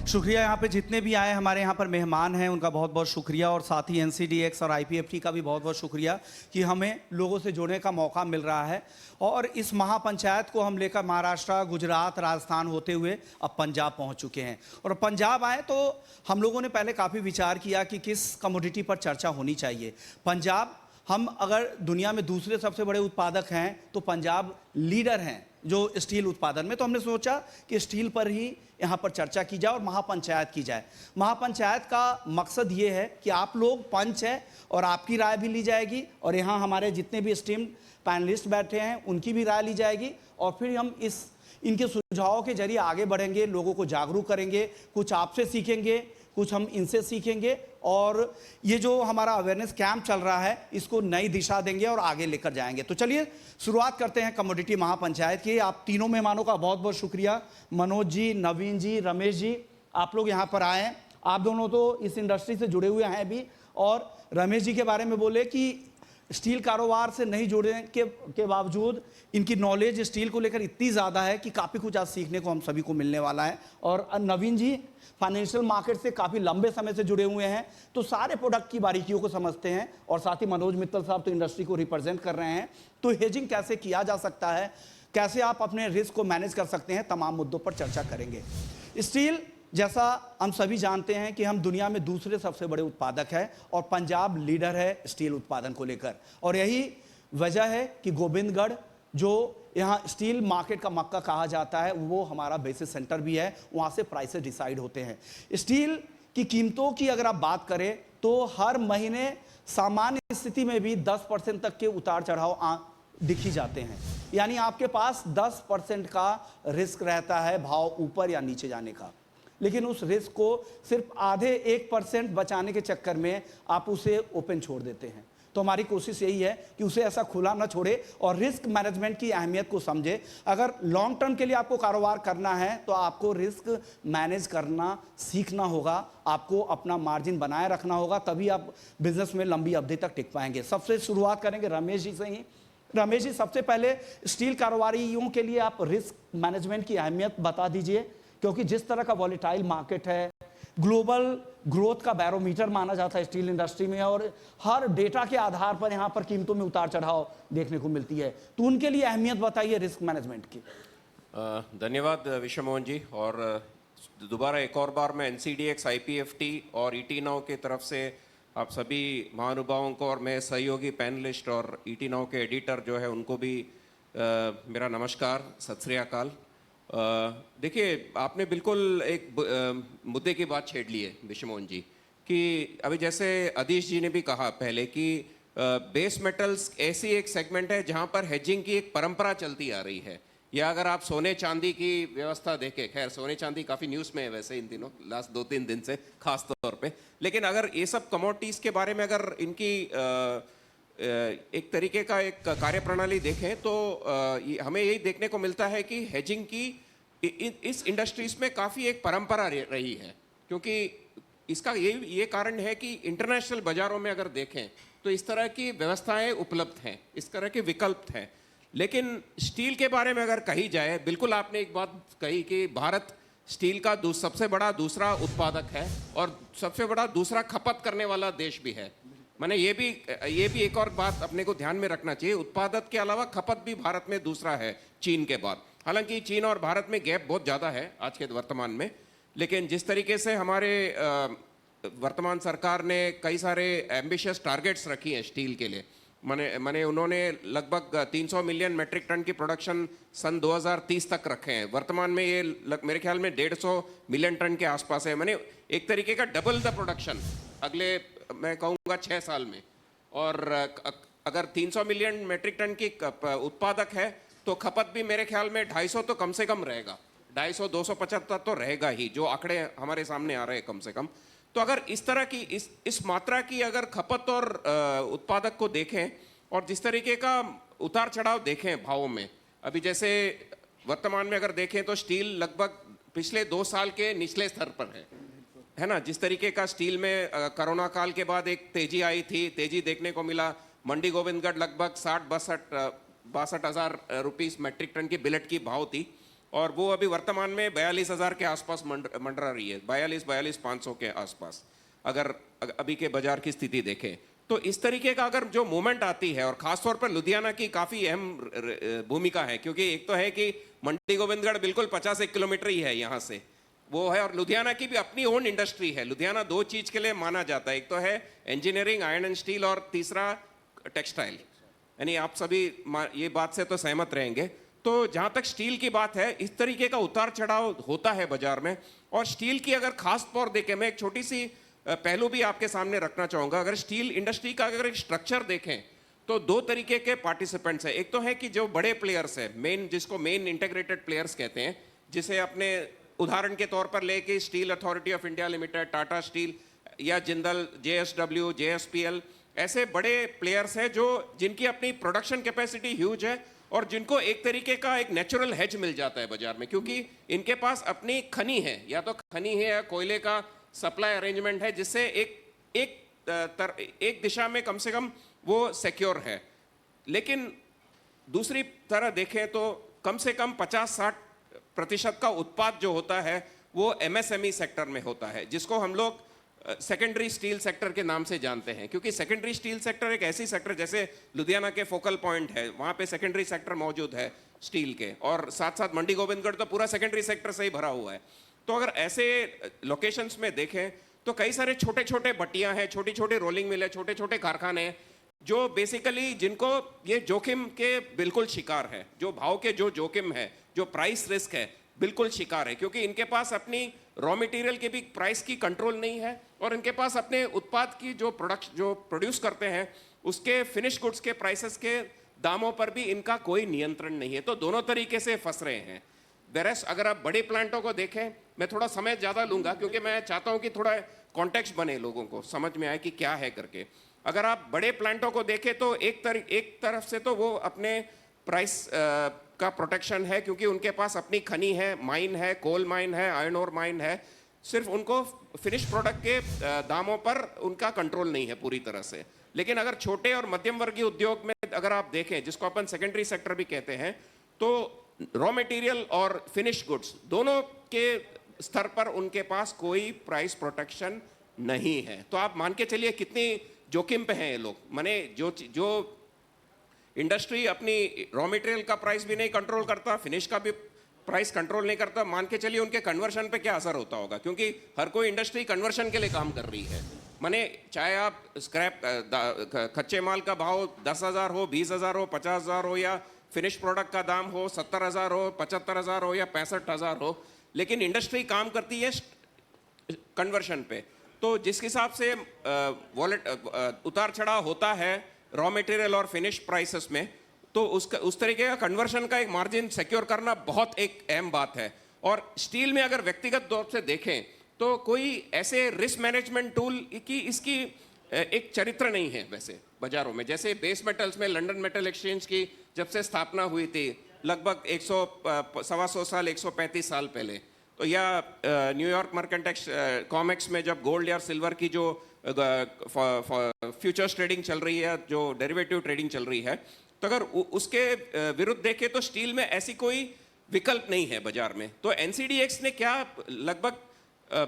शुक्रिया। यहाँ पे जितने भी आए हमारे यहाँ पर मेहमान हैं उनका बहुत बहुत शुक्रिया, और साथ ही NCDX और IPFT का भी बहुत बहुत शुक्रिया कि हमें लोगों से जुड़ने का मौका मिल रहा है। और इस महापंचायत को हम लेकर महाराष्ट्र, गुजरात, राजस्थान होते हुए अब पंजाब पहुँच चुके हैं। और पंजाब आए तो हम लोगों ने पहले काफ़ी विचार किया कि किस कमोडिटी पर चर्चा होनी चाहिए। पंजाब, हम अगर दुनिया में दूसरे सबसे बड़े उत्पादक हैं तो पंजाब लीडर हैं जो स्टील उत्पादन में, तो हमने सोचा कि स्टील पर ही यहाँ पर चर्चा की जाए और महापंचायत की जाए। महापंचायत का मकसद ये है कि आप लोग पंच हैं और आपकी राय भी ली जाएगी, और यहाँ हमारे जितने भी स्टीम्ड पैनलिस्ट बैठे हैं उनकी भी राय ली जाएगी, और फिर हम इनके सुझावों के जरिए आगे बढ़ेंगे, लोगों को जागरूक करेंगे, कुछ आपसे सीखेंगे, कुछ हम इनसे सीखेंगे, और ये जो हमारा अवेयरनेस कैंप चल रहा है इसको नई दिशा देंगे और आगे लेकर जाएंगे। तो चलिए शुरुआत करते हैं कमोडिटी महापंचायत की। आप तीनों मेहमानों का बहुत बहुत शुक्रिया, मनोज जी, नवीन जी, रमेश जी, आप लोग यहाँ पर आए। आप दोनों तो इस इंडस्ट्री से जुड़े हुए हैं भी, और रमेश जी के बारे में बोले कि स्टील कारोबार से नहीं जुड़ने के बावजूद इनकी नॉलेज स्टील को लेकर इतनी ज़्यादा है कि काफ़ी कुछ आज सीखने को हम सभी को मिलने वाला है। और नवीन जी फाइनेंशियल मार्केट से काफ़ी लंबे समय से जुड़े हुए हैं, तो सारे प्रोडक्ट की बारीकियों को समझते हैं, और साथ ही मनोज मित्तल साहब तो इंडस्ट्री को रिप्रेजेंट कर रहे हैं। तो हेजिंग कैसे किया जा सकता है, कैसे आप अपने रिस्क को मैनेज कर सकते हैं, तमाम मुद्दों पर चर्चा करेंगे। स्टील, जैसा हम सभी जानते हैं कि हम दुनिया में दूसरे सबसे बड़े उत्पादक हैं और पंजाब लीडर है स्टील उत्पादन को लेकर, और यही वजह है कि गोविंदगढ़, जो यहाँ स्टील मार्केट का मक्का कहा जाता है, वो हमारा बेसिस सेंटर भी है, वहाँ से प्राइसेस डिसाइड होते हैं। स्टील की कीमतों की अगर आप बात करें तो हर महीने सामान्य स्थिति में भी 10% तक के उतार चढ़ाव दिख ही जाते हैं, यानी आपके पास 10% का रिस्क रहता है भाव ऊपर या नीचे जाने का। लेकिन उस रिस्क को सिर्फ आधे 1% बचाने के चक्कर में आप उसे ओपन छोड़ देते हैं। तो हमारी कोशिश यही है कि उसे ऐसा खुला ना छोड़े और रिस्क मैनेजमेंट की अहमियत को समझे। अगर लॉन्ग टर्म के लिए आपको कारोबार करना है तो आपको रिस्क मैनेज करना सीखना होगा, आपको अपना मार्जिन बनाए रखना होगा, तभी आप बिजनेस में लंबी अवधि तक टिक पाएंगे। सबसे शुरुआत करेंगे रमेश जी से ही। रमेश जी, सबसे पहले स्टील कारोबारियों के लिए आप रिस्क मैनेजमेंट की अहमियत बता दीजिए, क्योंकि जिस तरह का वॉलेटाइल मार्केट है, ग्लोबल ग्रोथ का बैरोमीटर माना जाता है स्टील इंडस्ट्री में, और हर डेटा के आधार पर यहाँ पर कीमतों में उतार चढ़ाव देखने को मिलती है, तो उनके लिए अहमियत बताइए रिस्क मैनेजमेंट की। धन्यवाद विश्व मोहन जी, और दोबारा एक और बार मैं NCDX, IPFT और ET Now की तरफ से आप सभी महानुभावों को, और मैं सहयोगी पैनलिस्ट और ET Now के एडिटर जो है उनको भी मेरा नमस्कार, सत श्री अकाल। देखिए, आपने बिल्कुल एक मुद्दे की बात छेड़ ली है विश्व मोहन जी, कि अभी जैसे अधीश जी ने भी कहा पहले कि बेस मेटल्स ऐसी एक सेगमेंट है जहां पर हेजिंग की एक परंपरा चलती आ रही है। या अगर आप सोने चांदी की व्यवस्था देखें, खैर सोने चांदी काफ़ी न्यूज़ में है वैसे इन दिनों, लास्ट 2-3 दिन से खास तौर पे, लेकिन अगर ये सब कमोडिटीज़ के बारे में अगर इनकी एक तरीके का एक कार्यप्रणाली देखें तो हमें यही देखने को मिलता है कि हेजिंग की इस इंडस्ट्रीज में काफ़ी एक परंपरा रही है, क्योंकि इसका ये कारण है कि इंटरनेशनल बाजारों में अगर देखें तो इस तरह की व्यवस्थाएं उपलब्ध हैं, इस तरह के विकल्प हैं। लेकिन स्टील के बारे में अगर कही जाए, बिल्कुल आपने एक बात कही कि भारत स्टील का सबसे बड़ा दूसरा उत्पादक है और सबसे बड़ा दूसरा खपत करने वाला देश भी है। मैंने ये भी एक और बात अपने को ध्यान में रखना चाहिए, उत्पादक के अलावा खपत भी भारत में दूसरा है चीन के बाद। हालांकि चीन और भारत में गैप बहुत ज़्यादा है आज के वर्तमान में, लेकिन जिस तरीके से हमारे वर्तमान सरकार ने कई सारे एम्बिशियस टारगेट्स रखी हैं स्टील के लिए, माने उन्होंने लगभग 300 मिलियन मेट्रिक टन की प्रोडक्शन सन 2030 तक रखे हैं। वर्तमान में ये मेरे ख्याल में 150 मिलियन टन के आसपास है, माने एक तरीके का डबल द प्रोडक्शन अगले मैं कहूँगा 6 साल में। और अगर 300 मिलियन मेट्रिक टन की उत्पादक है तो खपत भी मेरे ख्याल में 250 तो कम से कम रहेगा, 250-275 तो रहेगा ही, जो आंकड़े हमारे सामने आ रहे हैं कम से कम। तो अगर इस तरह की इस मात्रा की अगर खपत और उत्पादक को देखें और जिस तरीके का उतार चढ़ाव देखें भावों में, अभी जैसे वर्तमान में अगर देखें तो स्टील लगभग पिछले 2 साल के निचले स्तर पर है ना। जिस तरीके का स्टील में कोरोना काल के बाद एक तेजी आई थी, तेजी देखने को मिला। मंडी गोविंदगढ़ लगभग 60-62 हज़ार रुपीस मेट्रिक टन की बिलेट की भाव थी, और वो अभी वर्तमान में 42,000 के आसपास मंडरा रही है, 42,500 के आसपास, अगर अभी के बाजार की स्थिति देखें तो। इस तरीके का अगर जो मूवमेंट आती है, और खासतौर पर लुधियाना की काफी अहम भूमिका है, क्योंकि एक तो है कि मंडी गोविंदगढ़ बिल्कुल 51 किलोमीटर ही है यहाँ से, वो है, और लुधियाना की भी अपनी ओन इंडस्ट्री है। लुधियाना दो चीज के लिए माना जाता है, एक तो है इंजीनियरिंग, आयरन एंड स्टील, और तीसरा टेक्सटाइल। यानी आप सभी ये बात से तो सहमत रहेंगे। तो जहां तक स्टील की बात है, इस तरीके का उतार चढ़ाव होता है बाजार में। और स्टील की अगर खास तौर देखें, मैं एक छोटी सी पहलू भी आपके सामने रखना चाहूंगा। अगर स्टील इंडस्ट्री का अगर एक स्ट्रक्चर देखें तो दो तरीके के पार्टिसिपेंट्स हैं। एक तो है कि जो बड़े प्लेयर्स हैं, मेन, जिसको मेन इंटीग्रेटेड प्लेयर्स कहते हैं, जिसे अपने उदाहरण के तौर पर लेके steel authority of India limited, Tata steel या जिंदल, जेएसडब्ल्यू, जेएसपीएल, ऐसे बड़े प्लेयर्स हैं जो जिनकी अपनी प्रोडक्शन कैपेसिटी ह्यूज है और जिनको एक तरीके का एक नेचुरल हेज मिल जाता है बाजार में, क्योंकि इनके पास अपनी खनी है, या तो खनी है या कोयले का सप्लाई अरेंजमेंट है, जिससे एक दिशा में कम से कम वो सिक्योर है। लेकिन दूसरी तरह देखें तो कम से कम 50-60% का उत्पाद जो होता है वो एमएसएमई सेक्टर में होता है, जिसको हम लोग सेकेंडरी स्टील सेक्टर के नाम से जानते हैं। क्योंकि सेकेंडरी स्टील सेक्टर एक ऐसी सेक्टर, जैसे लुधियाना के फोकल पॉइंट है, वहां पे सेकेंडरी सेक्टर मौजूद है स्टील के, और साथ साथ मंडी गोविंदगढ़ तो पूरा सेकेंडरी सेक्टर से ही भरा हुआ है। तो अगर ऐसे लोकेशंस में देखें तो कई सारे छोटे छोटे भट्टियां हैं, छोटी छोटी रोलिंग मिल है, छोटे छोटे कारखाने हैं, जो बेसिकली जिनको ये जोखिम के बिल्कुल शिकार है, जो भाव के जो जोखिम है, जो प्राइस रिस्क है, बिल्कुल शिकार है। क्योंकि इनके पास अपनी रॉ मटेरियल के भी प्राइस की कंट्रोल नहीं है, और इनके पास अपने उत्पाद की जो प्रोड्यूस करते हैं उसके फिनिश गुड्स के प्राइसेस के दामों पर भी इनका कोई नियंत्रण नहीं है। तो दोनों तरीके से फंस रहे हैं। वेरस अगर आप बड़े प्लांटों को देखें, मैं थोड़ा समय ज़्यादा लूंगा क्योंकि मैं चाहता हूं कि थोड़ा कॉन्टेक्स्ट बने, लोगों को समझ में आए कि क्या है करके। अगर आप बड़े प्लांटों को देखें तो एक तरफ से तो वो अपने प्राइस का प्रोटेक्शन है, क्योंकि उनके पास अपनी खनी है, माइन है, कोल माइन है, आयरन ओर माइन है। सिर्फ उनको फिनिश प्रोडक्ट के दामों पर उनका कंट्रोल नहीं है पूरी तरह से। लेकिन अगर छोटे और मध्यम वर्गीय उद्योग में अगर आप देखें, जिसको अपन सेकेंडरी सेक्टर भी कहते हैं, तो रॉ मटेरियल और फिनिश गुड्स दोनों के स्तर पर उनके पास कोई प्राइस प्रोटेक्शन नहीं है। तो आप मान के चलिए कितनी जोखिम पे हैं ये लोग। माने जो इंडस्ट्री अपनी रॉ मटेरियल का प्राइस भी नहीं कंट्रोल करता, फिनिश का भी प्राइस कंट्रोल नहीं करता, मान के चलिए उनके कन्वर्शन पे क्या असर होता होगा। क्योंकि हर कोई इंडस्ट्री कन्वर्शन के लिए काम कर रही है। माने चाहे आप स्क्रैप कच्चे माल का भाव 10,000 हो, 20,000 हो, 50,000 हो, या फिनिश प्रोडक्ट का दाम हो 70,000 हो, 75,000 हो या 65,000 हो, लेकिन इंडस्ट्री काम करती है कन्वर्शन पे। तो जिस हिसाब से उतार चढ़ाव होता है रॉ मटेरियल और फिनिश प्राइसेस में, तो उस तरीके का कन्वर्शन का एक मार्जिन सिक्योर करना बहुत एक अहम बात है। और स्टील में अगर व्यक्तिगत तौर से देखें तो कोई ऐसे रिस्क मैनेजमेंट टूल की इसकी एक चरित्र नहीं है वैसे बाजारों में। जैसे बेस मेटल्स में लंदन मेटल एक्सचेंज की जब से स्थापना हुई थी लगभग 100 साल 135 साल पहले, तो या न्यूयॉर्क मर्केंटाइल कॉमेक्स में जब गोल्ड या सिल्वर की जो फ्यूचर्स ट्रेडिंग चल रही है, जो डेरिवेटिव ट्रेडिंग चल रही है, तो अगर उसके विरुद्ध देखें तो स्टील में ऐसी कोई विकल्प नहीं है बाजार में। तो एनसीडीएक्स ने क्या लगभग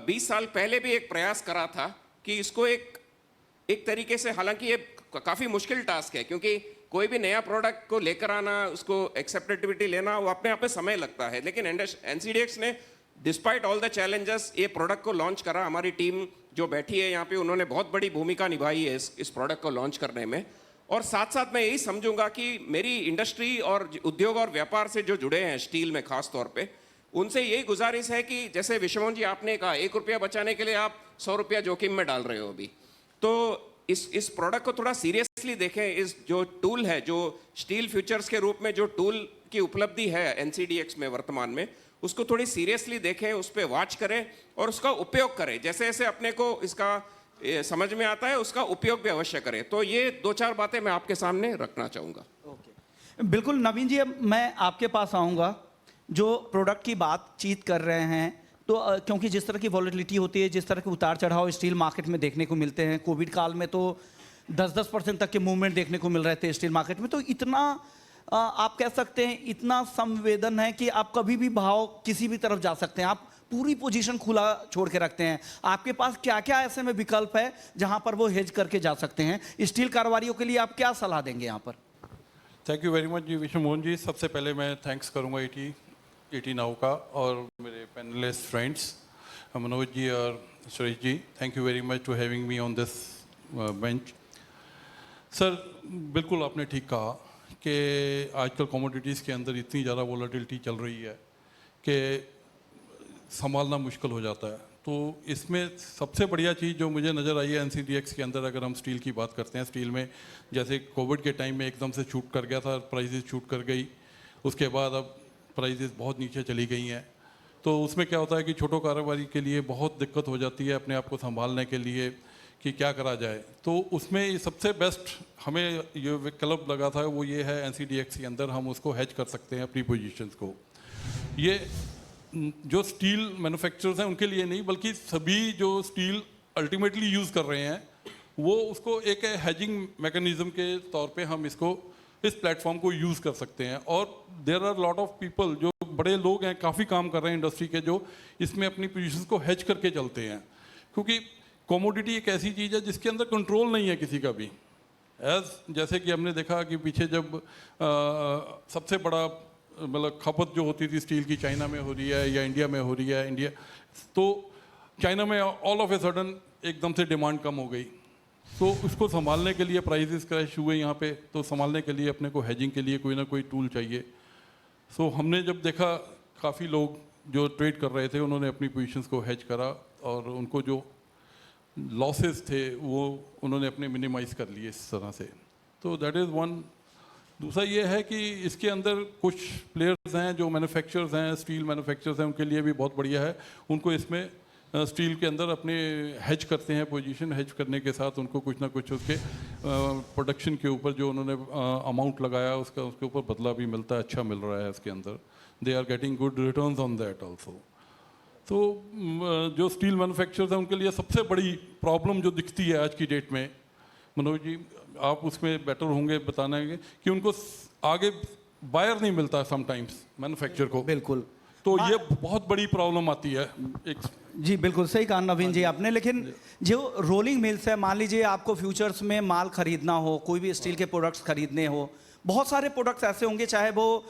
20 साल पहले भी एक प्रयास करा था कि इसको एक तरीके से, हालांकि ये काफ़ी मुश्किल टास्क है क्योंकि कोई भी नया प्रोडक्ट को लेकर आना, उसको एक्सेप्टेबिलिटी लेना, वो अपने आप में समय लगता है। लेकिन एनसीडीएक्स ने डिस्पाइट ऑल द चैलेंजेस ये प्रोडक्ट को लॉन्च करा। हमारी टीम जो बैठी है यहाँ पे, उन्होंने बहुत बड़ी भूमिका निभाई है इस प्रोडक्ट को लॉन्च करने में। और साथ साथ मैं यही समझूंगा कि मेरी इंडस्ट्री और उद्योग और व्यापार से जो जुड़े हैं स्टील में खास तौर पे, उनसे यही गुजारिश है कि जैसे विश्वमोहन जी आपने कहा, 1 रुपया बचाने के लिए आप 100 रुपया जोखिम में डाल रहे हो अभी, तो इस प्रोडक्ट को थोड़ा सीरियसली देखें। इस जो टूल है, जो स्टील फ्यूचर्स के रूप में जो टूल की उपलब्धि है एनसीडीएक्स में वर्तमान में, उसको थोड़ी सीरियसली देखें, उस पर वॉच करें और उसका उपयोग करें। जैसे जैसे अपने को इसका समझ में आता है उसका उपयोग भी अवश्य करें। तो ये 2-4 बातें मैं आपके सामने रखना चाहूँगा। बिल्कुल नवीन जी, अब मैं आपके पास आऊँगा। जो प्रोडक्ट की बातचीत कर रहे हैं, तो क्योंकि जिस तरह की वॉलेटिलिटी होती है, जिस तरह के उतार चढ़ाव स्टील मार्केट में देखने को मिलते हैं, कोविड काल में तो 10-10% तक के मूवमेंट देखने को मिल रहे थे स्टील मार्केट में, तो इतना आप कह सकते हैं इतना संवेदन है कि आप कभी भी भाव किसी भी तरफ जा सकते हैं, आप पूरी पोजीशन खुला छोड़ के रखते हैं। आपके पास क्या क्या ऐसे में विकल्प है जहां पर वो हेज करके जा सकते हैं? स्टील कारोबारियों के लिए आप क्या सलाह देंगे यहाँ पर? Thank you very much ji Vishnu Mohan ji. सबसे पहले मैं थैंक्स करूंगा ईटी नाउ का और मेरे पैनलिस्ट फ्रेंड्स मनोज जी और Suresh ji. Thank you very much to having me on this bench. Sir बिल्कुल आपने ठीक कहा कि आजकल कमोडिटीज़ के अंदर इतनी ज़्यादा वोलेटिलिटी चल रही है कि संभालना मुश्किल हो जाता है। तो इसमें सबसे बढ़िया चीज़ जो मुझे नज़र आई है एनसीडीएक्स के अंदर, अगर हम स्टील की बात करते हैं, स्टील में जैसे कोविड के टाइम में एकदम से शूट कर गया था, प्राइसेस शूट कर गई, उसके बाद अब प्राइसेस बहुत नीचे चली गई हैं। तो उसमें क्या होता है कि छोटो कारोबारी के लिए बहुत दिक्कत हो जाती है अपने आप को संभालने के लिए कि क्या करा जाए। तो उसमें सबसे बेस्ट हमें ये विकल्प लगा था वो ये है एनसीडीएक्स के अंदर हम उसको हेज कर सकते हैं अपनी पोजीशंस को। ये जो स्टील मैन्युफैक्चरर्स हैं उनके लिए नहीं बल्कि सभी जो स्टील अल्टीमेटली यूज़ कर रहे हैं वो उसको एक हेजिंग मैकेनिज्म के तौर पे हम इसको इस प्लेटफॉर्म को यूज़ कर सकते हैं। और there are lot of people जो बड़े लोग हैं, काफ़ी काम कर रहे हैं इंडस्ट्री के, जो इसमें अपनी पोजीशंस को हेज करके चलते हैं। क्योंकि कमोडिटी एक ऐसी चीज़ है जिसके अंदर कंट्रोल नहीं है किसी का भी। जैसे कि हमने देखा कि पीछे जब सबसे बड़ा मतलब खपत जो होती थी स्टील की चाइना में हो रही है या इंडिया में हो रही है, तो चाइना में ऑल ऑफ ए सडन एकदम से डिमांड कम हो गई। तो उसको संभालने के लिए प्राइसेस क्रैश हुए यहाँ पे, तो संभालने के लिए अपने को हेजिंग के लिए कोई ना कोई टूल चाहिए। सो हमने जब देखा काफ़ी लोग जो ट्रेड कर रहे थे उन्होंने अपनी पोजीशंस को हेज करा और उनको जो लॉसेस थे वो उन्होंने अपने मिनिमाइज़ कर लिए इस तरह से। तो दैट इज़ वन। दूसरा ये है कि इसके अंदर कुछ प्लेयर्स हैं जो मैन्युफैक्चरर्स हैं, स्टील मैन्युफैक्चरर्स हैं, उनके लिए भी बहुत बढ़िया है। उनको इसमें स्टील के अंदर अपने हेज करते हैं पोजीशन, हेज करने के साथ उनको कुछ ना कुछ उसके प्रोडक्शन के ऊपर जो उन्होंने अमाउंट लगाया उसका उसके ऊपर बदला भी मिलता है, अच्छा मिल रहा है इसके अंदर। They are getting good returns on that also. तो जो स्टील मैन्युफैक्चरर्स हैं उनके लिए सबसे बड़ी प्रॉब्लम जो दिखती है आज की डेट में, मनोज जी आप उसमें बेटर होंगे बताने कि उनको आगे बायर नहीं मिलता समटाइम्स मैन्युफैक्चर को। बिल्कुल। तो ये बहुत बड़ी प्रॉब्लम आती है एक। जी बिल्कुल सही कहा नवीन जी आपने। लेकिन जो रोलिंग मिल्स है, मान लीजिए आपको फ्यूचर्स में माल खरीदना हो, कोई भी स्टील के प्रोडक्ट्स खरीदने हो, बहुत सारे प्रोडक्ट्स ऐसे होंगे चाहे वो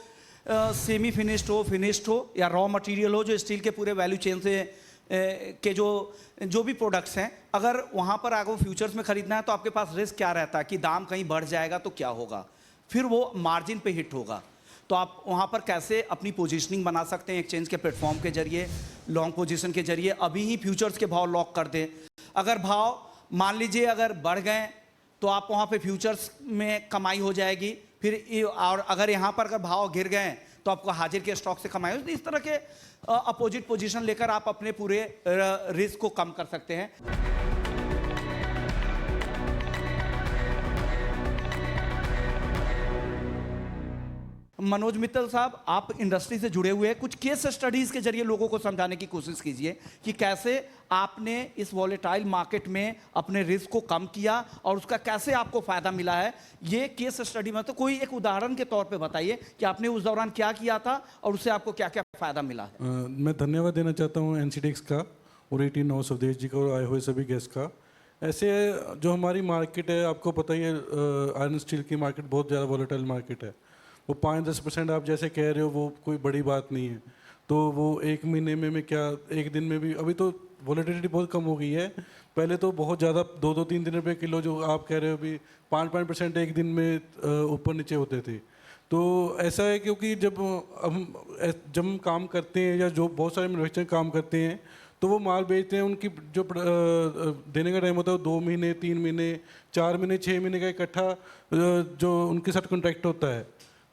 सेमी फिनिश्ड हो, फिनिश्ड हो या रॉ मटेरियल हो, जो स्टील के पूरे वैल्यू चेन से के जो भी प्रोडक्ट्स हैं, अगर वहाँ पर आपको फ्यूचर्स में खरीदना है तो आपके पास रिस्क क्या रहता है कि दाम कहीं बढ़ जाएगा तो क्या होगा, फिर वो मार्जिन पे हिट होगा। तो आप वहाँ पर कैसे अपनी पोजीशनिंग बना सकते हैं एक्सचेंज के प्लेटफॉर्म के जरिए, लॉन्ग पोजीशन के जरिए, अभी ही फ्यूचर्स के भाव लॉक कर दें। अगर भाव मान लीजिए अगर बढ़ गए तो आप वहाँ पे फ्यूचर्स में कमाई हो जाएगी, फिर और अगर यहाँ पर अगर भाव गिर गए तो आपको हाजिर के स्टॉक से कमाई हो। इस तरह के अपोजिट पोजीशन लेकर आप अपने पूरे रिस्क को कम कर सकते हैं। मनोज मित्तल साहब, आप इंडस्ट्री से जुड़े हुए हैं, कुछ केस स्टडीज के जरिए लोगों को समझाने की कोशिश कीजिए कि कैसे आपने इस वॉलेटाइल मार्केट में अपने रिस्क को कम किया और उसका कैसे आपको फायदा मिला है। ये केस स्टडी में तो कोई एक उदाहरण के तौर पे बताइए कि आपने उस दौरान क्या किया था और उससे आपको क्या क्या फायदा मिला है। मैं धन्यवाद देना चाहता हूँ एनसीडीएक्स का और 18 स्वदेश जी का और आए हुए सभी गेस्ट का। ऐसे जो हमारी मार्केट है, आपको पता ही है आयरन स्टील की मार्केट बहुत ज़्यादा वॉलेटाइल मार्केट है। वो 5-10% आप जैसे कह रहे हो वो कोई बड़ी बात नहीं है। तो वो एक महीने में क्या एक दिन में भी, अभी तो वॉलेटिलिटी बहुत कम हो गई है। पहले तो बहुत ज़्यादा 2-3 रुपये किलो जो आप कह रहे हो अभी 5% एक दिन में ऊपर नीचे होते थे। तो ऐसा है क्योंकि जब हम काम करते हैं या जो बहुत सारे मैन्युफैक्चरर काम करते हैं तो वो माल बेचते हैं, उनकी जो देने का टाइम होता है वो 2 महीने, 3 महीने, 4 महीने, 6 महीने का इकट्ठा जो उनके साथ कॉन्ट्रैक्ट होता है।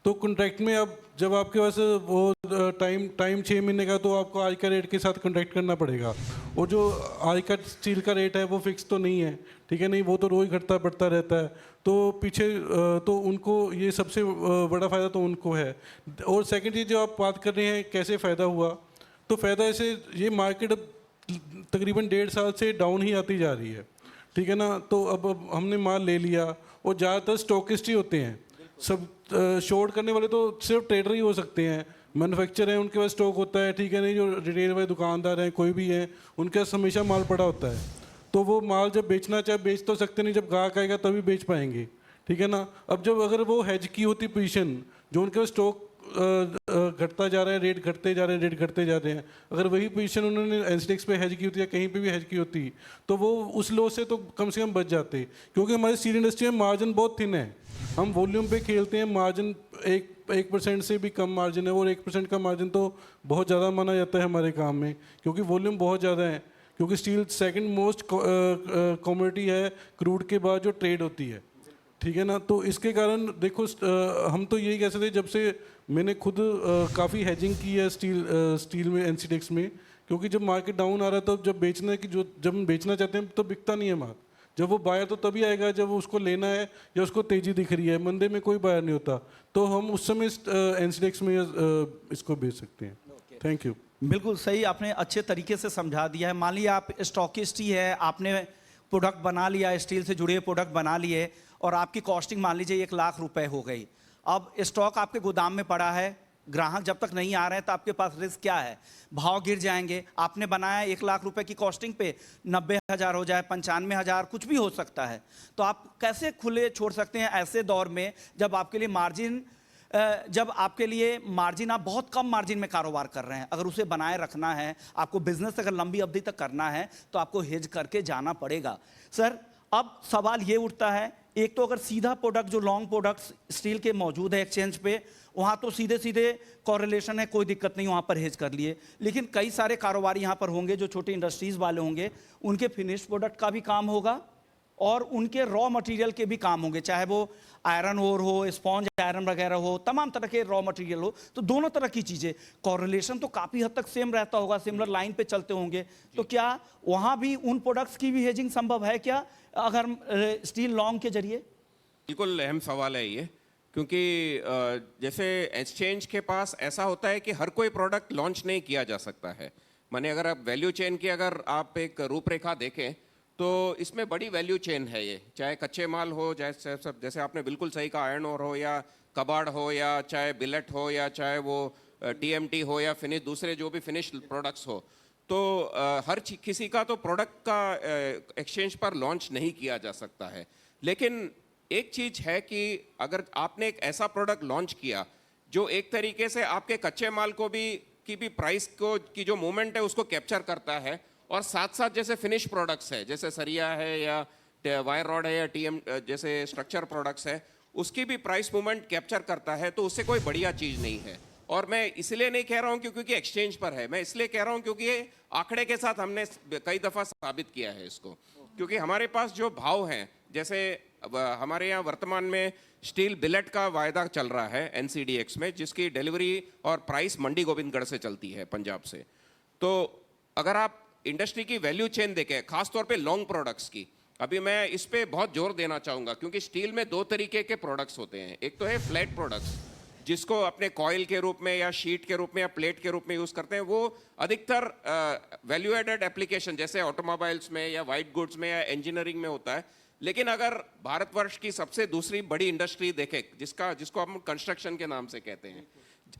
तो कॉन्ट्रैक्ट में अब जब आपके पास वो टाइम 6 महीने का, तो आपको आज का रेट के साथ कॉन्ट्रैक्ट करना पड़ेगा। और जो आज का स्टील का रेट है वो फिक्स तो नहीं है, ठीक है, नहीं, वो तो रोज़ घटता बढ़ता रहता है। तो पीछे तो उनको ये सबसे बड़ा फ़ायदा तो उनको है। और सेकंड चीज़ जो आप बात कर रहे हैं कैसे फ़ायदा हुआ, तो फ़ायदा ऐसे ये मार्केट अब तकरीबन 1.5 साल से डाउन ही आती जा रही है, ठीक है ना। तो अब हमने माल ले लिया और ज़्यादातर स्टॉकिस्ट ही होते हैं, शॉर्ट करने वाले तो सिर्फ ट्रेडर ही हो सकते हैं, मैन्युफैक्चर है उनके पास स्टॉक होता है, ठीक है नहीं, जो रिटेल वाले दुकानदार हैं कोई भी है उनके पास हमेशा माल पड़ा होता है, तो वो माल जब बेचना चाहे बेच तो सकते नहीं, जब ग्राहक आएगा तभी बेच पाएंगे, ठीक है ना। अब जब अगर वो हेज की होती पोजीशन, जो उनके पास स्टॉक घटता जा रहा है, रेट घटते जा रहे हैं, रेट घटते जा रहे हैं, अगर वही पोजीशन उन्होंने एनसीडीएक्स पे हेज की होती या कहीं पे भी हेज की होती तो वो उस लॉस से तो कम से कम बच जाते, क्योंकि हमारी स्टील इंडस्ट्री में मार्जिन बहुत थिन है, हम वॉल्यूम पे खेलते हैं, मार्जिन 1% से भी कम मार्जिन है, और 1% का मार्जिन तो बहुत ज़्यादा माना जाता है हमारे काम में, क्योंकि वॉल्यूम बहुत ज़्यादा है, क्योंकि स्टील सेकंड मोस्ट कमोडिटी है क्रूड के बाद जो ट्रेड होती है, ठीक है ना। तो इसके कारण देखो हम तो यही कह सकते हैं, जब से मैंने खुद काफ़ी हेजिंग की है स्टील में एनसीडीएक्स में, क्योंकि जब मार्केट डाउन आ रहा है तो जब बेचना है कि जब हम बेचना चाहते हैं तो बिकता नहीं है माल, जब वो बायर तो तभी आएगा जब उसको लेना है या उसको तेज़ी दिख रही है, मंदे में कोई बायर नहीं होता, तो हम उस समय एनसीडीएक्स में इसको बेच सकते हैं। Thank you. बिल्कुल सही, आपने अच्छे तरीके से समझा दिया है। मान लिया आप स्टॉकिस्ट ही है, आपने प्रोडक्ट बना लिया, स्टील से जुड़े प्रोडक्ट बना लिए और आपकी कॉस्टिंग मान लीजिए 1 लाख रुपए हो गई। अब स्टॉक आपके गोदाम में पड़ा है, ग्राहक जब तक नहीं आ रहे हैं तो आपके पास रिस्क क्या है, भाव गिर जाएंगे। आपने बनाया 1 लाख रुपए की कॉस्टिंग पे 90,000 हो जाए, 95,000, कुछ भी हो सकता है। तो आप कैसे खुले छोड़ सकते हैं ऐसे दौर में जब आपके लिए मार्जिन आप बहुत कम मार्जिन में कारोबार कर रहे हैं, अगर उसे बनाए रखना है, आपको बिजनेस अगर लंबी अवधि तक करना है तो आपको हेज करके जाना पड़ेगा। सर अब सवाल ये उठता है, एक तो अगर सीधा प्रोडक्ट जो लॉन्ग प्रोडक्ट्स स्टील के मौजूद है एक्सचेंज पे, वहाँ तो सीधे सीधे कॉरेलेशन है, कोई दिक्कत नहीं, वहाँ पर हेज कर लिए। लेकिन कई सारे कारोबारी यहाँ पर होंगे जो छोटी इंडस्ट्रीज वाले होंगे, उनके फिनिश्ड प्रोडक्ट का भी काम होगा और उनके रॉ मटेरियल के भी काम होंगे, चाहे वो आयरन ओर हो, स्पॉन्ज आयरन वगैरह हो, तमाम तरह के रॉ मटेरियल हो, तो दोनों तरह की चीज़ें, कॉरेलेशन तो काफ़ी हद तक सेम रहता होगा, सिमिलर लाइन पे चलते होंगे। तो क्या वहाँ भी उन प्रोडक्ट्स की भी हेजिंग संभव है क्या, अगर स्टील लॉन्ग के जरिए? बिल्कुल अहम सवाल है ये, क्योंकि जैसे एक्सचेंज के पास ऐसा होता है कि हर कोई प्रोडक्ट लॉन्च नहीं किया जा सकता है। माने अगर आप वैल्यू चेन की अगर आप एक रूपरेखा देखें तो इसमें बड़ी वैल्यू चेन है ये, चाहे कच्चे माल हो, जैसे आपने बिल्कुल सही कहा, आयरन ओर हो या कबाड़ हो या चाहे बिलेट हो या चाहे वो टीएमटी हो या फिनिश दूसरे जो भी फिनिश प्रोडक्ट्स हो, तो हर किसी का तो प्रोडक्ट का एक्सचेंज पर लॉन्च नहीं किया जा सकता है। लेकिन एक चीज़ है कि अगर आपने एक ऐसा प्रोडक्ट लॉन्च किया जो एक तरीके से आपके कच्चे माल को भी की भी प्राइस को की जो मूवमेंट है उसको कैप्चर करता है, और साथ साथ जैसे फिनिश प्रोडक्ट्स है, जैसे सरिया है या वायर रॉड है या टीएम जैसे स्ट्रक्चर प्रोडक्ट्स है, उसकी भी प्राइस मूवमेंट कैप्चर करता है, तो उससे कोई बढ़िया चीज़ नहीं है। और मैं इसलिए नहीं कह रहा हूँ क्योंकि एक्सचेंज पर है, मैं इसलिए कह रहा हूँ क्योंकि ये आंकड़े के साथ हमने कई दफ़ा साबित किया है इसको। क्योंकि हमारे पास जो भाव हैं, जैसे हमारे यहाँ वर्तमान में स्टील बिलेट का वायदा चल रहा है एनसीडीएक्स में, जिसकी डिलीवरी और प्राइस मंडी गोविंदगढ़ से चलती है, पंजाब से। तो अगर आप इंडस्ट्री की वैल्यू चेन देखें, खासतौर पे लॉन्ग प्रोडक्ट्स की, अभी मैं इस पे बहुत जोर देना चाहूँगा, क्योंकि स्टील में 2 तरीके के प्रोडक्ट्स होते हैं। एक तो है फ्लैट प्रोडक्ट्स, जिसको अपने कॉइल के रूप में या शीट के रूप में या प्लेट के रूप में यूज़ करते हैं। वो अधिकतर वैल्यू एडेड एप्लीकेशन जैसे ऑटोमोबाइल्स में या वाइट गुड्स में या इंजीनियरिंग में होता है। लेकिन अगर भारतवर्ष की सबसे दूसरी बड़ी इंडस्ट्री देखें, जिसको हम कंस्ट्रक्शन के नाम से कहते हैं,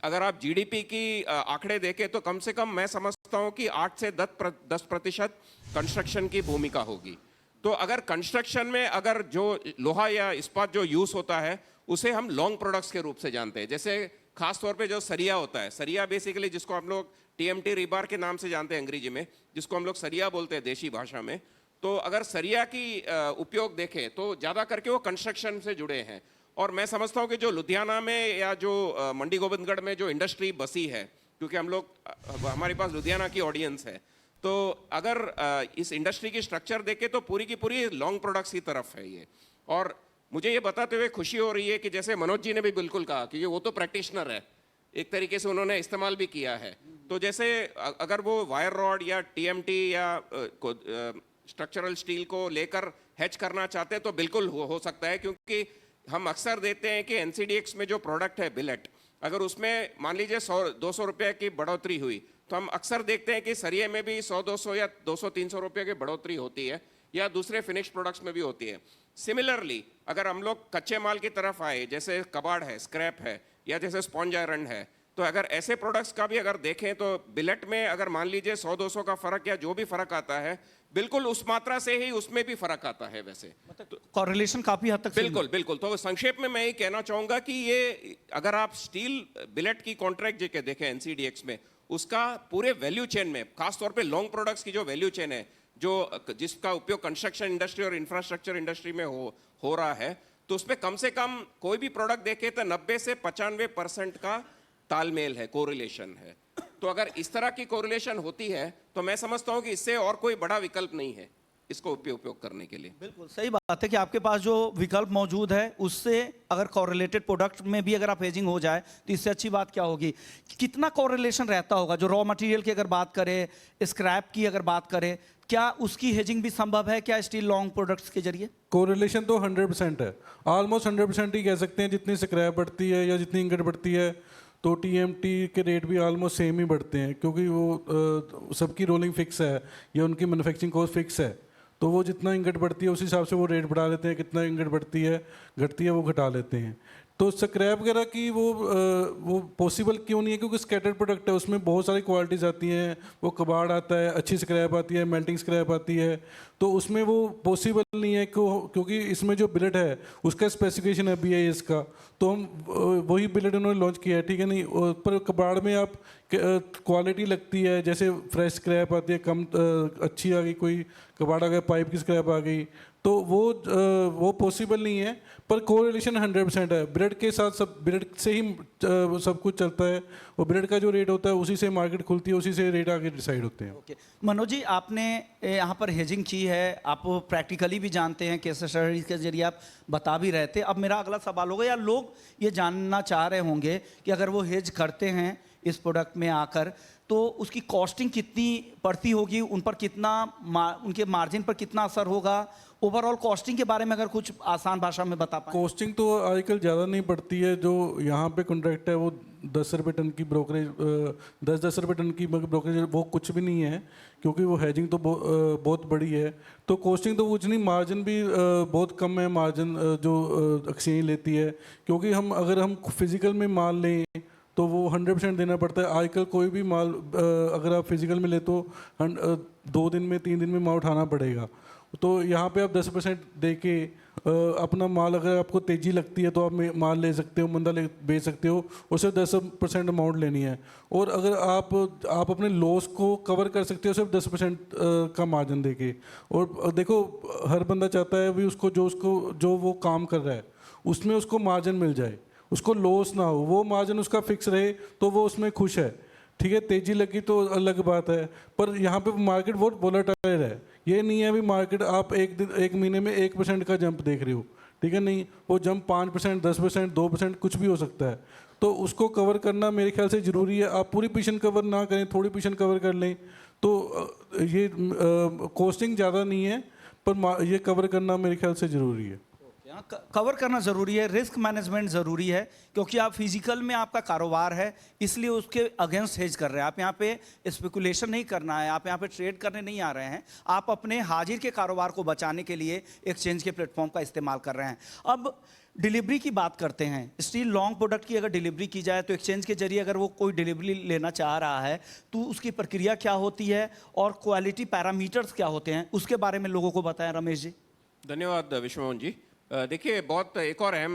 अगर आप जीडीपी की आंकड़े देखें तो कम से कम मैं समझता हूं कि 8 से 10% कंस्ट्रक्शन की भूमिका होगी। तो अगर कंस्ट्रक्शन में अगर जो लोहा या इस्पात जो यूज होता है उसे हम लॉन्ग प्रोडक्ट्स के रूप से जानते हैं। जैसे खास तौर पे जो सरिया होता है, सरिया बेसिकली जिसको हम लोग टीएमटी रिबार के नाम से जानते हैं अंग्रेजी में, जिसको हम लोग सरिया बोलते हैं देशी भाषा में। तो अगर सरिया की उपयोग देखें तो ज़्यादा करके वो कंस्ट्रक्शन से जुड़े हैं। और मैं समझता हूँ कि जो लुधियाना में या जो मंडी गोविंदगढ़ में जो इंडस्ट्री बसी है, क्योंकि हमारे पास लुधियाना की ऑडियंस है, तो अगर इस इंडस्ट्री की स्ट्रक्चर देखें तो पूरी की पूरी लॉन्ग प्रोडक्ट्स की तरफ है ये। और मुझे ये बताते हुए खुशी हो रही है कि जैसे मनोज जी ने भी बिल्कुल कहा कि वो तो प्रैक्टिशनर है, एक तरीके से उन्होंने इस्तेमाल भी किया है। तो जैसे अगर वो वायर रॉड या टीएमटी या स्ट्रक्चरल स्टील को लेकर हैच करना चाहते हैं तो बिल्कुल हो सकता है, क्योंकि हम अक्सर देते हैं कि एनसीडीएक्स में जो प्रोडक्ट है बिलेट, अगर उसमें मान लीजिए 100-200 रुपये की बढ़ोतरी हुई तो हम अक्सर देखते हैं कि सरिये में भी 100-200 या 200-300 रुपये की बढ़ोतरी होती है, या दूसरे फिनिश प्रोडक्ट्स में भी होती है। सिमिलरली अगर हम लोग कच्चे माल की तरफ आए, जैसे कबाड़ है, स्क्रैप है, या जैसे स्पॉन्ज आयरन है, तो अगर ऐसे प्रोडक्ट्स का भी अगर देखें तो बिलेट में अगर मान लीजिए 100-200 का फर्क या जो भी फर्क आता है, बिल्कुल उस मात्रा से ही उसमें भी फर्क आता है वैसे। कॉरिलेशन काफी हद तक बिल्कुल बिल्कुल। तो संक्षेप में मैं ये कहना चाहूंगा कि ये अगर आप स्टील बिलेट की कॉन्ट्रैक्ट जो देखें एनसीडीएक्स में, उसका पूरे वैल्यू चेन में, खासतौर पे लॉन्ग प्रोडक्ट्स की जो वैल्यू चेन है, जो जिसका उपयोग कंस्ट्रक्शन इंडस्ट्री और इंफ्रास्ट्रक्चर इंडस्ट्री में हो रहा है, तो उसमें कम से कम कोई भी प्रोडक्ट देखे तो 90 से 95% का तालमेल है, कोरिलेशन है। तो अगर इस तरह की कोरिलेशन होती है तो मैं समझता हूं कि इससे और कोई बड़ा विकल्प नहीं है इसको उपयोग करने के लिए। बिल्कुल सही बात है कि आपके पास जो विकल्प मौजूद है उससे अगर कॉरिलेटेड प्रोडक्ट में भी अगर आप हेजिंग हो जाए तो इससे अच्छी बात क्या होगी। कितना कॉरिलेशन रहता होगा जो रॉ मटेरियल की अगर बात करें, स्क्रैप की अगर बात करें, क्या उसकी हेजिंग भी संभव है क्या स्टील लॉन्ग प्रोडक्ट्स के जरिए? कोरिलेशन तो 100% है, ऑलमोस्ट 100% ही कह सकते हैं। जितनी स्क्रैप बढ़ती है या जितनी इंगट बढ़ती है तो टीएमटी के रेट भी ऑलमोस्ट सेम ही बढ़ते हैं, क्योंकि वो सबकी रोलिंग फिक्स है या उनकी मैन्युफैक्चरिंग कॉस्ट फिक्स है। तो वो जितना इंगट बढ़ती है उस हिसाब से वो रेट बढ़ा लेते हैं, कितना इंगट बढ़ती है घटती है वो घटा लेते हैं। तो स्क्रैप वगैरह की वो पॉसिबल क्यों नहीं है, क्योंकि स्कैटर्ड प्रोडक्ट है, उसमें बहुत सारी क्वालिटीज़ आती हैं। वो कबाड़ आता है, अच्छी स्क्रैप आती है, मेल्टिंग स्क्रैप आती है, तो उसमें वो पॉसिबल नहीं है क्योंकि इसमें जो बिलेट है उसका स्पेसिफिकेशन है BIS का, तो हम वही बिलेट उन्होंने लॉन्च किया है, ठीक है नहीं। पर कबाड़ में आप क्वालिटी लगती है, जैसे फ्रेश स्क्रैप आती है, कम अच्छी आ गई, कोई कबाड़ आ गया, पाइप की स्क्रैप आ गई, तो वो पॉसिबल नहीं है। पर कोरिलेशन 100% है, ब्रेड के साथ सब, ब्रेड से ही सब कुछ चलता है, और ब्रेड का जो रेट होता है उसी से मार्केट खुलती है, उसी से रेट आगे डिसाइड होते हैं। ओके मनोज जी, आपने यहाँ पर हेजिंग की है, आप प्रैक्टिकली भी जानते हैं, केस स्टडी के जरिए आप बता भी रहे थे। अब मेरा अगला सवाल होगा, या लोग ये जानना चाह रहे होंगे कि अगर वो हेज करते हैं इस प्रोडक्ट में आकर तो उसकी कॉस्टिंग कितनी पड़ती होगी, उन पर कितना उनके मार्जिन पर कितना असर होगा, ओवरऑल कॉस्टिंग के बारे में अगर कुछ आसान भाषा में बता पाएं। कॉस्टिंग तो आजकल ज़्यादा नहीं पड़ती है। जो यहाँ पे कॉन्ट्रैक्ट है वो 10 रुपये टन की ब्रोकरेज, 10 रुपये टन की ब्रोकरेज, वो कुछ भी नहीं है, क्योंकि वो हेजिंग तो बहुत बड़ी है। तो कॉस्टिंग तो कुछ नहीं, मार्जिन भी बहुत कम है, मार्जिन जो एक्सचेंज लेती है, क्योंकि अगर हम फिजिकल में माल लें तो वो 100% देना पड़ता है। आजकल कोई भी माल अगर आप फिजिकल में ले तो 2 दिन में 3 दिन में माल उठाना पड़ेगा। तो यहाँ पे आप 10% दे के अपना माल, अगर आपको तेज़ी लगती है तो आप माल ले सकते हो, मंदा बेच सकते हो, और सिर्फ 10% अमाउंट लेनी है। और अगर आप अपने लॉस को कवर कर सकते हो सिर्फ 10% का मार्जिन दे के। और देखो, हर बंदा चाहता है भी उसको जो वो काम कर रहा है उसमें उसको मार्जिन मिल जाए, उसको लॉस ना हो, वो मार्जिन उसका फिक्स रहे तो वो उसमें खुश है। ठीक है, तेज़ी लगी तो अलग बात है, पर यहाँ पे मार्केट बहुत वोलेटाइल है। ये नहीं है भी मार्केट आप एक महीने में 1% का जंप देख रहे हो, ठीक है नहीं, वो जंप 5%, 10%, 2% कुछ भी हो सकता है। तो उसको कवर करना मेरे ख्याल से ज़रूरी है। आप पूरी पोजीशन कवर ना करें, थोड़ी पोजीशन कवर कर लें, तो ये कॉस्टिंग ज़्यादा नहीं है, पर ये कवर करना मेरे ख्याल से ज़रूरी है। कवर करना ज़रूरी है, रिस्क मैनेजमेंट ज़रूरी है, क्योंकि आप फिजिकल में आपका कारोबार है, इसलिए उसके अगेंस्ट हेज कर रहे हैं। आप यहाँ पे स्पेकुलेशन नहीं करना है, आप यहाँ पे ट्रेड करने नहीं आ रहे हैं, आप अपने हाजिर के कारोबार को बचाने के लिए एक्सचेंज के प्लेटफॉर्म का इस्तेमाल कर रहे हैं। अब डिलीवरी की बात करते हैं। स्टील लॉन्ग प्रोडक्ट की अगर डिलीवरी की जाए तो एक्सचेंज के जरिए अगर वो कोई डिलीवरी लेना चाह रहा है तो उसकी प्रक्रिया क्या होती है और क्वालिटी पैरामीटर्स क्या होते हैं, उसके बारे में लोगों को बताएं रमेश जी। धन्यवाद विश्वमोहन जी। देखिए, बहुत एक और अहम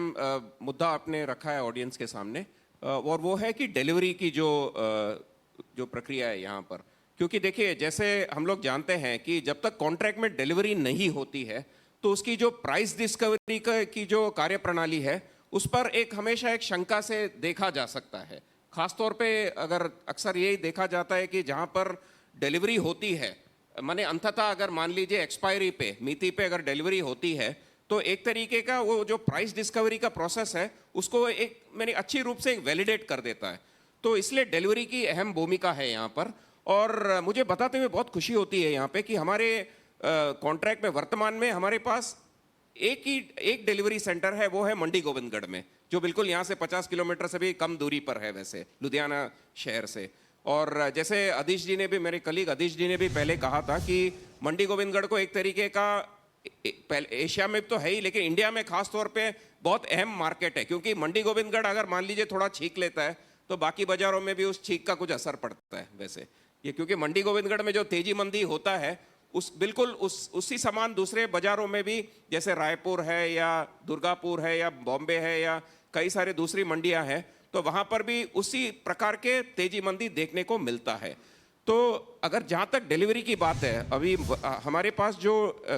मुद्दा आपने रखा है ऑडियंस के सामने, और वो है कि डिलीवरी की जो प्रक्रिया है यहाँ पर। क्योंकि देखिए, जैसे हम लोग जानते हैं कि जब तक कॉन्ट्रैक्ट में डिलीवरी नहीं होती है तो उसकी जो प्राइस डिस्कवरी की जो कार्यप्रणाली है उस पर हमेशा एक शंका से देखा जा सकता है। खासतौर पे अगर अक्सर यही देखा जाता है कि जहाँ पर डिलीवरी होती है, माने अंततः अगर मान लीजिए एक्सपायरी पे, मिति पे अगर डिलीवरी होती है, तो एक तरीके का वो जो प्राइस डिस्कवरी का प्रोसेस है उसको मैंने अच्छी रूप से वैलिडेट कर देता है। तो इसलिए डिलीवरी की अहम भूमिका है यहाँ पर। और मुझे बताते हुए बहुत खुशी होती है यहाँ पे कि हमारे कॉन्ट्रैक्ट में वर्तमान में हमारे पास एक डिलीवरी सेंटर है, वो है मंडी गोविंदगढ़ में, जो बिल्कुल यहाँ से 50 किलोमीटर से भी कम दूरी पर है वैसे लुधियाना शहर से। और जैसे अधीश जी ने भी, मेरे कलीग अधीश जी ने भी पहले कहा था कि मंडी गोविंदगढ़ को एक तरीके का पहले एशिया में तो है ही, लेकिन इंडिया में खास तौर पे बहुत अहम मार्केट है, क्योंकि मंडी गोविंदगढ़ अगर मान लीजिए थोड़ा छींक लेता है तो बाकी बाजारों में भी उस छींक का कुछ असर पड़ता है। वैसे ये क्योंकि मंडी गोविंदगढ़ में जो तेजी मंदी होता है उस बिल्कुल उसी समान दूसरे बाजारों में भी, जैसे रायपुर है या दुर्गापुर है या बॉम्बे है या कई सारे दूसरी मंडियां हैं, तो वहां पर भी उसी प्रकार के तेजी मंदी देखने को मिलता है। तो अगर जहां तक डिलीवरी की बात है, अभी हमारे पास जो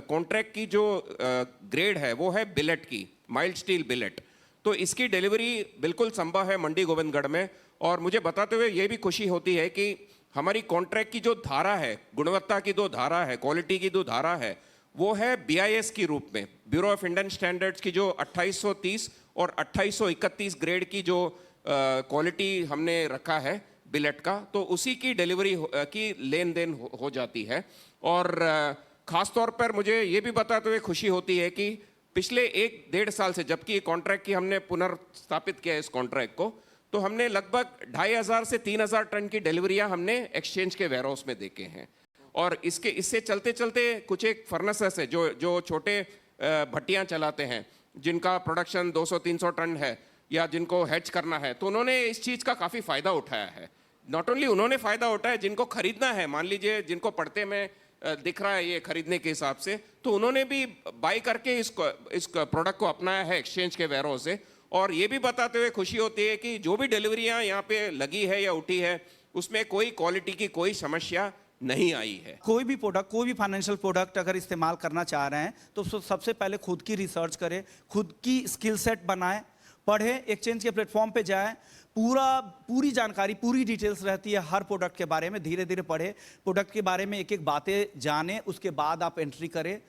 कॉन्ट्रैक्ट की जो ग्रेड है वो है बिलेट की, माइल्ड स्टील बिलेट। तो इसकी डिलीवरी बिल्कुल संभव है मंडी गोविंदगढ़ में। और मुझे बताते हुए ये भी खुशी होती है कि हमारी कॉन्ट्रैक्ट की जो धारा है, गुणवत्ता की जो धारा है, क्वालिटी की जो धारा है, वो है BIS की रूप में, ब्यूरो ऑफ इंडियन स्टैंडर्ड्स की जो 2830 और 2831 ग्रेड की जो क्वालिटी हमने रखा है बिलेट का, तो उसी की डिलीवरी की लेन देन हो जाती है। और ख़ास तौर पर मुझे ये भी बताते हुए खुशी होती है कि पिछले 1-1.5 साल से, जबकि कॉन्ट्रैक्ट की हमने पुनर्स्थापित किया इस कॉन्ट्रैक्ट को, तो हमने लगभग 2500 से 3000 टन की डिलीवरियां हमने एक्सचेंज के वेयरहाउस में देके हैं। और इससे चलते चलते कुछ एक फर्नेसेस है जो छोटे भट्टियां चलाते हैं, जिनका प्रोडक्शन 200-300 टन है या जिनको हैच करना है, तो उन्होंने इस चीज़ का काफ़ी फ़ायदा उठाया है। नॉट ओनली उन्होंने फ़ायदा उठाया, जिनको खरीदना है, मान लीजिए जिनको पढ़ते में दिख रहा है ये खरीदने के हिसाब से, तो उन्होंने भी बाई करके इस प्रोडक्ट को अपनाया है एक्सचेंज के वेयरहाउस से। और ये भी बताते हुए खुशी होती है कि जो भी डिलीवरियां यहाँ पे लगी है या उठी है, उसमें कोई क्वालिटी की कोई समस्या नहीं आई है। कोई भी प्रोडक्ट, कोई भी फाइनेंशियल प्रोडक्ट अगर इस्तेमाल करना चाह रहे हैं तो सबसे पहले खुद की रिसर्च करें, खुद की स्किल सेट बनाएं, पढ़ें, एक्सचेंज के प्लेटफॉर्म पे जाएं, पूरी जानकारी, पूरी डिटेल्स रहती है हर प्रोडक्ट के बारे में। धीरे धीरे पढ़ें, प्रोडक्ट के बारे में एक एक बातें जानें, उसके बाद आप एंट्री करें।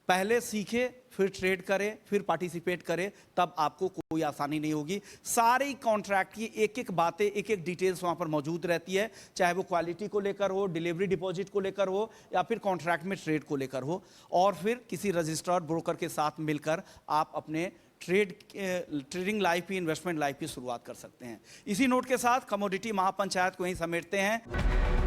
पहले सीखें, फिर ट्रेड करें, फिर पार्टिसिपेट करें, तब आपको कोई आसानी नहीं होगी। सारी कॉन्ट्रैक्ट की एक एक बातें, एक एक डिटेल्स वहाँ पर मौजूद रहती है, चाहे वो क्वालिटी को लेकर हो, डिलीवरी डिपॉजिट को लेकर हो, या फिर कॉन्ट्रैक्ट में ट्रेड को लेकर हो। और फिर किसी रजिस्टर्ड ब्रोकर के साथ मिलकर आप अपने ट्रेडिंग लाइफ की, इन्वेस्टमेंट लाइफ की शुरुआत कर सकते हैं। इसी नोट के साथ कमोडिटी महापंचायत को यहीं समेटते हैं।